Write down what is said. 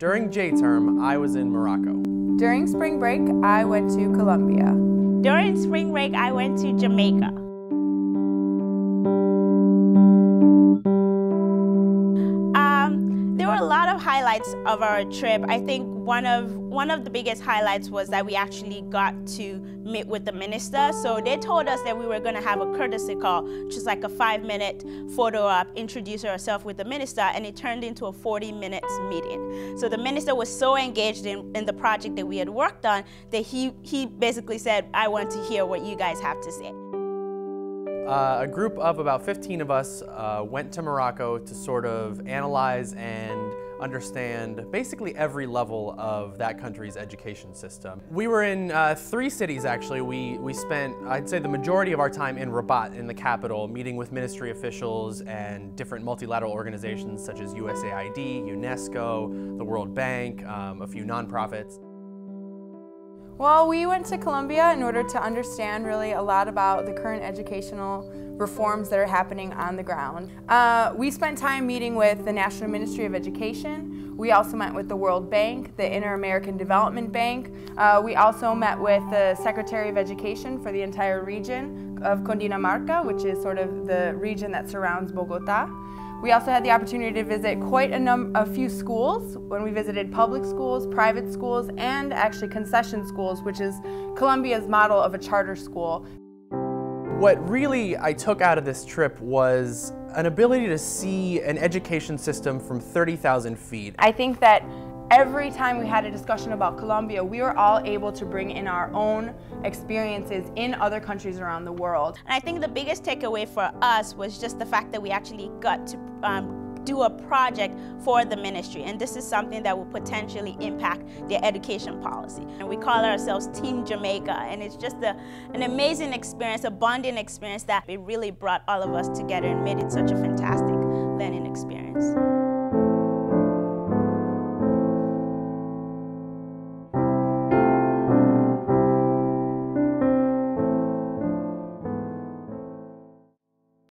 During J-term, I was in Morocco. During spring break, I went to Colombia. During spring break, I went to Jamaica. There were a lot of highlights of our trip. I think one of the biggest highlights was that we actually got to meet with the minister. So they told us that we were going to have a courtesy call, which is like a 5-minute photo op, introduce ourselves with the minister, and it turned into a 40-minute meeting. So the minister was so engaged in the project that we had worked on that he basically said, I want to hear what you guys have to say. A group of about 15 of us went to Morocco to sort of analyze and understand basically every level of that country's education system. We were in 3 cities actually. We spent, I'd say, the majority of our time in Rabat, in the capital, meeting with ministry officials and different multilateral organizations such as USAID, UNESCO, the World Bank, a few nonprofits. Well, we went to Colombia in order to understand really a lot about the current educational reforms that are happening on the ground. We spent time meeting with the National Ministry of Education. We also met with the World Bank, the Inter-American Development Bank. We also met with the Secretary of Education for the entire region of Cundinamarca, which is sort of the region that surrounds Bogota. We also had the opportunity to visit quite a few schools when we visited public schools, private schools, and actually concession schools, which is Colombia's model of a charter school. What really I took out of this trip was an ability to see an education system from 30,000 feet. I think that every time we had a discussion about Colombia, we were all able to bring in our own experiences in other countries around the world. And I think the biggest takeaway for us was just the fact that we actually got to do a project for the ministry, and this is something that will potentially impact their education policy. And we call ourselves Team Jamaica, and it's just an amazing experience, a bonding experience that it really brought all of us together and made it such a fantastic learning experience.